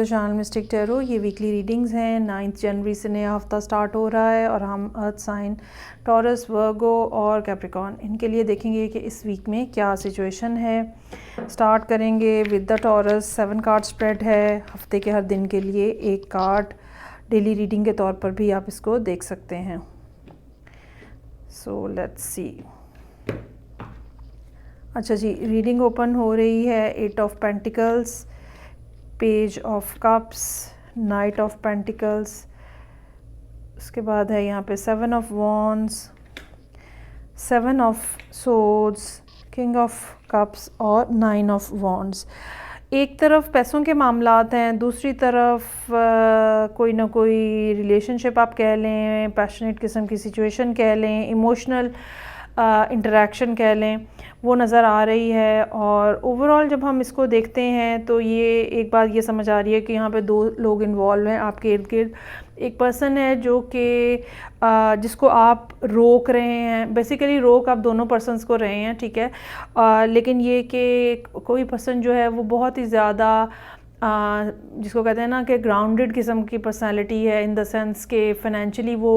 Channel mistake tarot. ये weekly readings हैं। 9 जनवरी से नया हफ्ता स्टार्ट हो रहा है और हम अर्थ साइन टॉरस, वर्गो और कैप्रिकॉर्न इनके लिए देखेंगे कि इस वीक में क्या सिचुएशन है। स्टार्ट करेंगे with the taurus. 7 card spread है हफ्ते के हर दिन के लिए। एक कार्ड डेली रीडिंग के तौर पर भी आप इसको देख सकते हैं। So let's see. अच्छा जी, रीडिंग ओपन हो रही है। 8 of pentacles, page of cups, night of pentacles, उसके बाद है यहाँ पे 7 of wands, 7 of swords, king of cups और 9 ऑफ वॉन्ड्स। एक तरफ पैसों के मामलात हैं, दूसरी तरफ कोई ना कोई रिलेशनशिप आप कह लें, पैशनेट किस्म की सिचुएशन कह लें, इमोशनल इंटरेक्शन कह लें, वो नज़र आ रही है। और ओवरऑल जब हम इसको देखते हैं तो ये एक बात ये समझ आ रही है कि यहाँ पे 2 लोग इन्वॉल्व हैं आपके इर्द गिर्द। एक पर्सन है जो कि जिसको आप रोक रहे हैं, बेसिकली रोक आप दोनों पर्सन्स को रहे हैं, ठीक है। लेकिन ये कि कोई पर्सन जो है वो बहुत ही ज़्यादा जिसको कहते हैं ना कि ग्राउंडेड किस्म की पर्सनालिटी है, इन द सेंस के फाइनेंशियली वो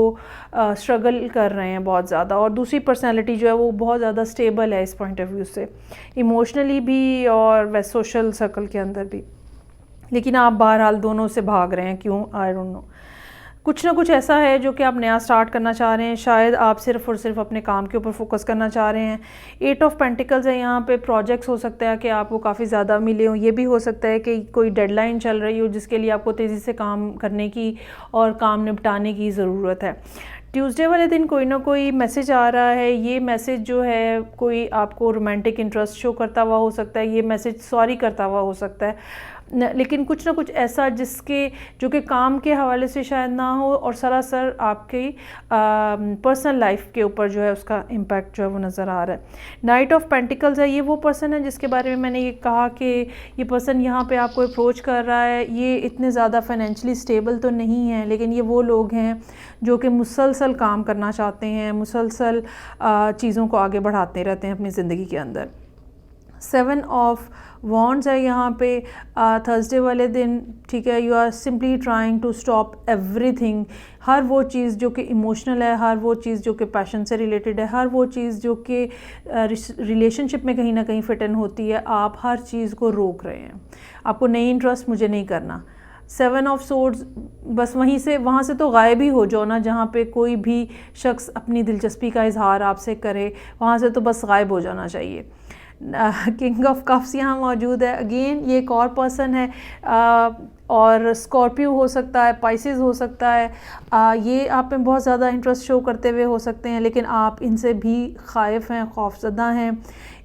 स्ट्रगल कर रहे हैं बहुत ज़्यादा, और दूसरी पर्सनालिटी जो है वो बहुत ज़्यादा स्टेबल है इस पॉइंट ऑफ व्यू से, इमोशनली भी और वैसे सोशल सर्कल के अंदर भी। लेकिन आप बहरहाल दोनों से भाग रहे हैं, क्यों आई डोंट नो। कुछ ना कुछ ऐसा है जो कि आप नया स्टार्ट करना चाह रहे हैं। शायद आप सिर्फ और सिर्फ अपने काम के ऊपर फोकस करना चाह रहे हैं। 8 ऑफ पेंटिकल्स है यहाँ पे। प्रोजेक्ट्स हो सकता है कि आपको काफ़ी ज़्यादा मिले हों। ये भी हो सकता है कि कोई डेडलाइन चल रही हो जिसके लिए आपको तेज़ी से काम करने की और काम निपटाने की ज़रूरत है। ट्यूसडे वाले दिन कोई ना कोई मैसेज आ रहा है। ये मैसेज जो है कोई आपको रोमांटिक इंटरेस्ट शो करता हुआ हो सकता है। ये मैसेज सॉरी करता हुआ हो सकता है, लेकिन कुछ ना कुछ ऐसा जो कि काम के हवाले से शायद ना हो और सरासर आपकी पर्सनल लाइफ के ऊपर जो है उसका इम्पैक्ट जो है वो नज़र आ रहा है। नाइट ऑफ पेंटिकल्स है। ये वो पर्सन है जिसके बारे में मैंने ये कहा कि ये पर्सन यहाँ पे आपको अप्रोच कर रहा है। ये इतने ज़्यादा फाइनेंशियली स्टेबल तो नहीं है, लेकिन ये वो लोग हैं जो कि मुसलसल काम करना चाहते हैं, मुसलसल चीज़ों को आगे बढ़ाते रहते हैं अपनी ज़िंदगी के अंदर। 7 ऑफ वॉन्ड्स है यहाँ पे थर्सडे वाले दिन, ठीक है। You are simply trying to stop everything. हर वो चीज़ जो कि इमोशनल है, हर वो चीज़ जो कि पैशन से रिलेटेड है, हर वो चीज़ जो कि रिलेशनशिप में कहीं ना कहीं फिट इन होती है, आप हर चीज़ को रोक रहे हैं। आपको नहीं इंटरेस्ट, मुझे नहीं करना। 7 ऑफ सोर्ड्स, बस वहाँ से तो गायब ही हो जाओ ना। जहाँ पे कोई भी शख्स अपनी दिलचस्पी का इजहार आपसे करे, वहाँ से तो बस गायब हो जाना चाहिए। किंग ऑफ कप्स यहाँ मौजूद है। अगेन ये एक और पर्सन है, और स्कॉर्पियो हो सकता है, पाइसेस हो सकता है। ये आप में बहुत ज़्यादा इंटरेस्ट शो करते हुए हो सकते हैं, लेकिन आप इनसे भी खाइफ हैं, खौफजदा हैं।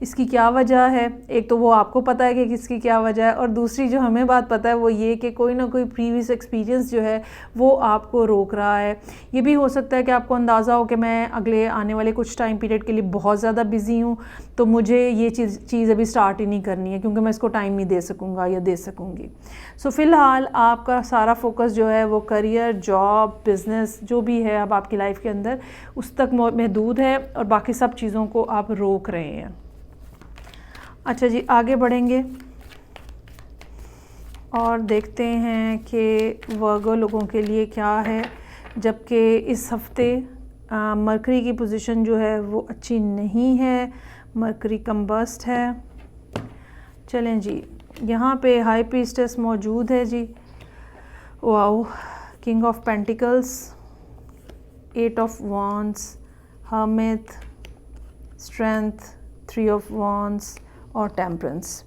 इसकी क्या वजह है? एक तो वो आपको पता है कि किसकी क्या वजह है, और दूसरी जो हमें बात पता है वो ये कि कोई ना कोई प्रीवियस एक्सपीरियंस जो है वो आपको रोक रहा है। ये भी हो सकता है कि आपको अंदाज़ा हो कि मैं अगले आने वाले कुछ टाइम पीरियड के लिए बहुत ज़्यादा बिजी हूँ, तो मुझे ये चीज़ अभी स्टार्ट ही नहीं करनी है क्योंकि मैं इसको टाइम नहीं दे सकूँगा या दे सकूँगी। सो फ़िलहाल आपका सारा फोकस जो है वो करियर, जॉब, बिज़नेस जो भी है अब आपकी लाइफ के अंदर उस तक महदूद है, और बाकी सब चीज़ों को आप रोक रहे हैं। अच्छा जी, आगे बढ़ेंगे और देखते हैं कि वर्गो लोगों के लिए क्या है। जबकि इस हफ्ते मरकरी की पोजीशन जो है वो अच्छी नहीं है, मरकरी कंबस्ट है। चलें जी, यहाँ पे हाई प्रीस्टेस मौजूद है जी। Wow, king of pentacles, 8 of wands, hermit, strength, 3 of wands और टेम्परेंस।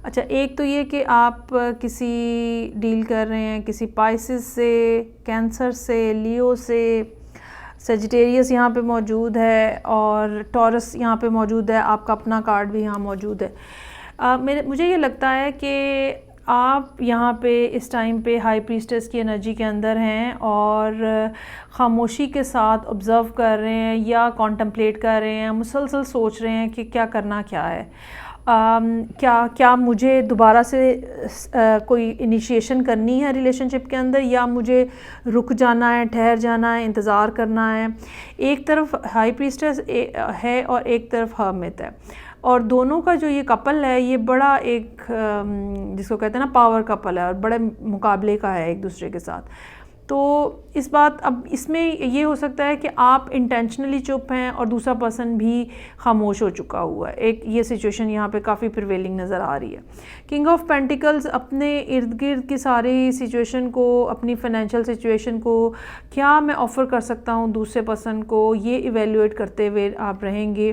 अच्छा, एक तो ये कि आप किसी डील कर रहे हैं किसी पाइसेस से, कैंसर से, लियो से, सेजिटेरियस यहाँ पे मौजूद है, और टॉरस यहाँ पे मौजूद है। आपका अपना कार्ड भी यहाँ मौजूद है। मुझे ये लगता है कि आप यहाँ पे इस टाइम पे हाई प्रीस्टेस की एनर्जी के अंदर हैं और ख़ामोशी के साथ ऑब्ज़र्व कर रहे हैं या कॉन्टम्पलेट कर रहे हैं, मुसलसल सोच रहे हैं कि क्या करना क्या है। क्या मुझे दोबारा से कोई इनिशिएशन करनी है रिलेशनशिप के अंदर, या मुझे रुक जाना है, ठहर जाना है, इंतज़ार करना है। एक तरफ हाई प्रीस्टेस है और एक तरफ हर्मिट है। और दोनों का जो ये कपल है ये बड़ा एक जिसको कहते हैं ना पावर कपल है और बड़े मुकाबले का है एक दूसरे के साथ। तो इस बात अब इसमें ये हो सकता है कि आप इंटेंशनली चुप हैं और दूसरा पर्सन भी खामोश हो चुका हुआ है। एक ये सिचुएशन यहाँ पे काफ़ी प्रिवेलिंग नज़र आ रही है। किंग ऑफ पेंटिकल्स अपने इर्द गिर्द की सारी सिचुएशन को, अपनी फाइनेंशियल सिचुएशन को क्या मैं ऑफ़र कर सकता हूँ दूसरे पर्सन को, ये इवेल्युएट करते हुए आप रहेंगे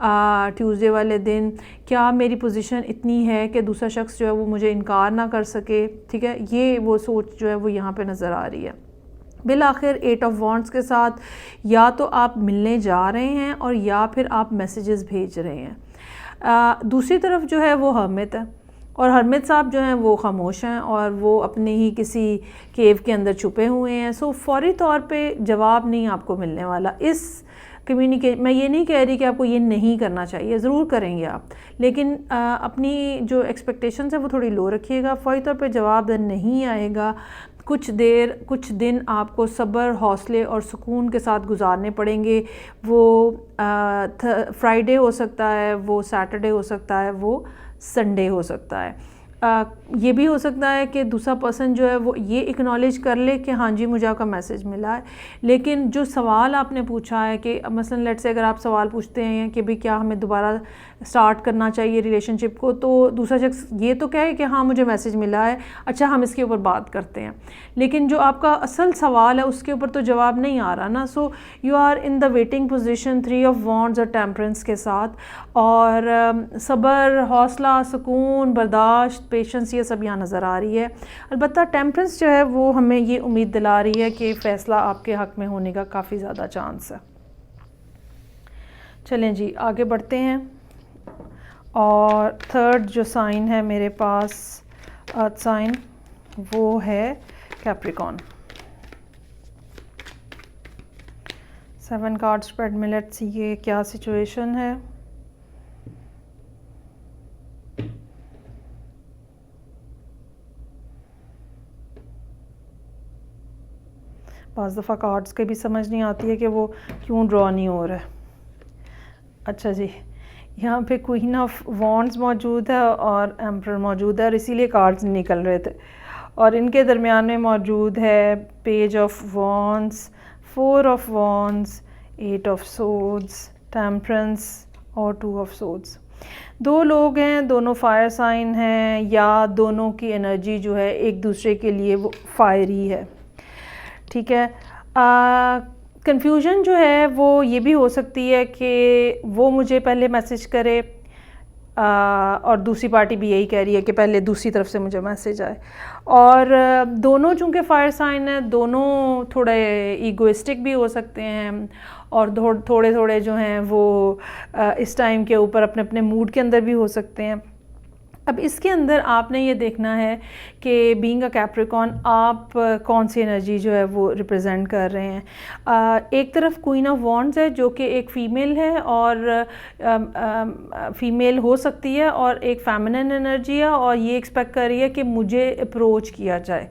ट्यूसडे वाले दिन। क्या मेरी पोजीशन इतनी है कि दूसरा शख्स जो है वो मुझे इनकार ना कर सके, ठीक है, ये वो सोच जो है वो यहाँ पे नज़र आ रही है। बिल आखिर 8 ऑफ वॉन्ड्स के साथ या तो आप मिलने जा रहे हैं और या फिर आप मैसेजेस भेज रहे हैं। दूसरी तरफ जो है वो हर्मिट है और हर्मिट साहब जो हैं वो खामोश हैं और वो अपने ही किसी केव के अंदर छुपे हुए हैं। सो फौरी तौर पे जवाब नहीं आपको मिलने वाला। इस मैं ये नहीं कह रही कि आपको ये नहीं करना चाहिए, ज़रूर करेंगे आप, लेकिन अपनी जो एक्सपेक्टेशंस है वो थोड़ी लो रखिएगा। फौरी तौर पे जवाब नहीं आएगा। कुछ दिन आपको सब्र, हौसले और सुकून के साथ गुजारने पड़ेंगे। वो फ्राइडे हो सकता है, वो सैटरडे हो सकता है, वो संडे हो सकता है। ये भी हो सकता है कि दूसरा पर्सन जो है वो ये एक्नॉलेज कर ले कि हाँ जी मुझे आपका मैसेज मिला है, लेकिन जो सवाल आपने पूछा है कि मसलन लेट से अगर आप सवाल पूछते हैं कि भाई क्या हमें दोबारा स्टार्ट करना चाहिए रिलेशनशिप को, तो दूसरा शख्स ये तो कहे कि हाँ मुझे मैसेज मिला है, अच्छा हम इसके ऊपर बात करते हैं, लेकिन जो आपका असल सवाल है उसके ऊपर तो जवाब नहीं आ रहा ना। So you are in the waiting position 3 of wands और टेम्परेंस के साथ, और सब्र, हौसला, सुकून, बर्दाश्त, पेशेंस, ये सब यहाँ नज़र आ रही है। अलबत्ता टेम्परेंस जो है वो हमें ये उम्मीद दिला रही है कि फ़ैसला आपके हक़ में होने का काफ़ी ज़्यादा चांस है। चलें जी आगे बढ़ते हैं। और थर्ड जो साइन है मेरे पास अर्थ साइन, वो है कैप्रिकॉन। 7 कार्ड स्प्रेड में लेट्स सी ये क्या सिचुएशन है। बाज़ दफ़ा कार्ड्स के भी समझ नहीं आती है कि वो क्यों ड्रॉ नहीं हो रहा है। अच्छा जी, यहाँ पे क्वीन ऑफ वॉन्ड्स मौजूद है और एम्परर मौजूद है और इसीलिए कार्ड्स निकल रहे थे, और इनके दरमियान में मौजूद है page of wands, 4 of wands, 8 of swords, temperance और 2 ऑफ सोड्स। 2 लोग हैं, दोनों फायर साइन हैं, या दोनों की एनर्जी जो है एक दूसरे के लिए वो फायरी है, ठीक है। कंफ्यूजन जो है वो ये भी हो सकती है कि वो मुझे पहले मैसेज करे और दूसरी पार्टी भी यही कह रही है कि पहले दूसरी तरफ से मुझे मैसेज आए, और दोनों चूँकि फायर साइन है, दोनों थोड़े ईगोइस्टिक भी हो सकते हैं और थोड़े थोड़े जो हैं वो इस टाइम के ऊपर अपने अपने मूड के अंदर भी हो सकते हैं। अब इसके अंदर आपने ये देखना है कि बीइंग अ कैप्रिकॉन आप कौन सी एनर्जी जो है वो रिप्रेजेंट कर रहे हैं। एक तरफ क्वीन ऑफ वॉन्ड्स है जो कि एक फ़ीमेल है और फ़ीमेल हो सकती है और एक फेमिनिन एनर्जी है और ये एक्सपेक्ट कर रही है कि मुझे अप्रोच किया जाए।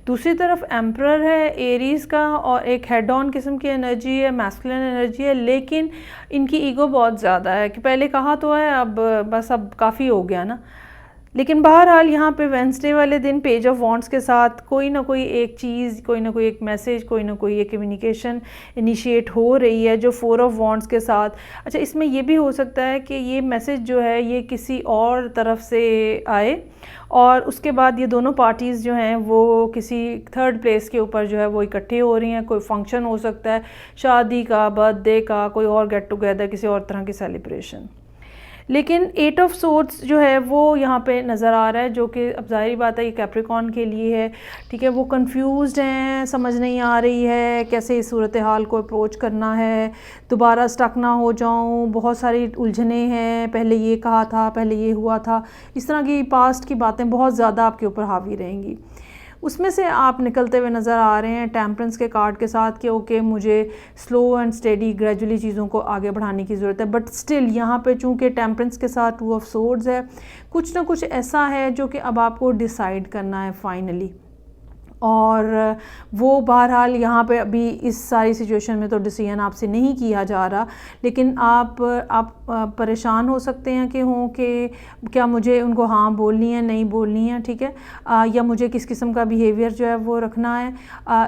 दूसरी तरफ एम्परर है एरीज़ का और एक हेड ऑन किस्म की एनर्जी है, मैस्कुलिन एनर्जी है, लेकिन इनकी ईगो बहुत ज़्यादा है कि पहले कहा तो है, अब बस अब काफ़ी हो गया ना। लेकिन बहरहाल यहाँ पे वेंसडे वाले दिन पेज ऑफ वॉन्ड्स के साथ कोई ना कोई एक चीज़, कोई ना कोई एक मैसेज, कोई ना कोई एक कम्युनिकेशन इनिशिएट हो रही है जो 4 ऑफ वॉन्ड्स के साथ। अच्छा, इसमें ये भी हो सकता है कि ये मैसेज जो है ये किसी और तरफ से आए और उसके बाद ये दोनों पार्टीज़ जो हैं वो किसी थर्ड प्लेस के ऊपर जो है वो इकट्ठे हो रही हैं। कोई फंक्शन हो सकता है, शादी का, बर्थडे का, कोई और गेट टुगेदर, किसी और तरह की सेलिब्रेशन। लेकिन 8 ऑफ सोड्स जो है वो यहाँ पे नज़र आ रहा है, जो कि अब ज़ाहिर बात है ये कैप्रिकॉन के लिए है, ठीक है। वो कंफ्यूज्ड हैं, समझ नहीं आ रही है कैसे इस सूरत हाल को अप्रोच करना है, दोबारा स्टक ना हो जाऊँ, बहुत सारी उलझने हैं, पहले ये कहा था, पहले ये हुआ था, इस तरह की पास्ट की बातें बहुत ज़्यादा आपके ऊपर हावी रहेंगी। उसमें से आप निकलते हुए नज़र आ रहे हैं टेम्परेंस के कार्ड के साथ कि ओके मुझे स्लो एंड स्टेडी ग्रेजुअली चीज़ों को आगे बढ़ाने की ज़रूरत है, बट स्टिल यहाँ पे चूँकि टेम्परेंस के साथ 2 ऑफ सोर्ड्स है, कुछ ना कुछ ऐसा है जो कि अब आपको डिसाइड करना है फाइनली। और वो बहरहाल यहाँ पे अभी इस सारी सिचुएशन में तो डिसीजन आपसे नहीं किया जा रहा, लेकिन आप परेशान हो सकते हैं कि क्या मुझे उनको हाँ बोलनी है, नहीं बोलनी है, ठीक है, या मुझे किस किस्म का बिहेवियर जो है वो रखना है।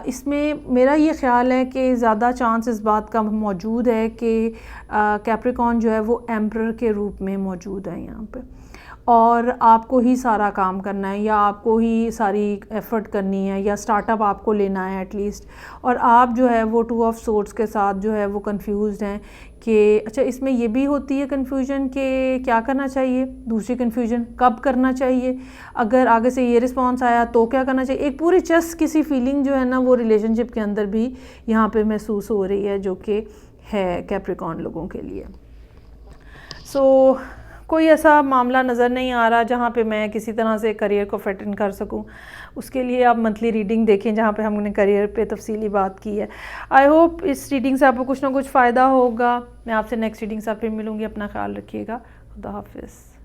इसमें मेरा ये ख्याल है कि ज़्यादा चांस इस बात का मौजूद है कि कैप्रिकॉर्न जो है वो एम्परर के रूप में मौजूद है यहाँ पे, और आपको ही सारा काम करना है, या आपको ही सारी एफ़र्ट करनी है, या स्टार्टअप आपको लेना है एटलीस्ट, और आप जो है वो 2 ऑफ सोर्ड्स के साथ जो है वो कंफ्यूज्ड हैं कि अच्छा इसमें ये भी होती है कन्फ्यूजन कि क्या करना चाहिए, दूसरी कन्फ्यूजन कब करना चाहिए, अगर आगे से ये रिस्पॉन्स आया तो क्या करना चाहिए। एक पूरी चेस किसी फीलिंग जो है ना वो रिलेशनशिप के अंदर भी यहाँ पे महसूस हो रही है, जो कि है कैप्रिकॉर्न लोगों के लिए। कोई ऐसा मामला नज़र नहीं आ रहा जहाँ पे मैं किसी तरह से करियर को फिट इन कर सकूँ। उसके लिए आप मंथली रीडिंग देखें जहाँ पे हमने करियर पे तफसीली बात की है। आई होप इस रीडिंग से आपको कुछ ना कुछ फ़ायदा होगा। मैं आपसे नेक्स्ट रीडिंग से फिर मिलूँगी। अपना ख्याल रखिएगा। खुदा हाफिज़।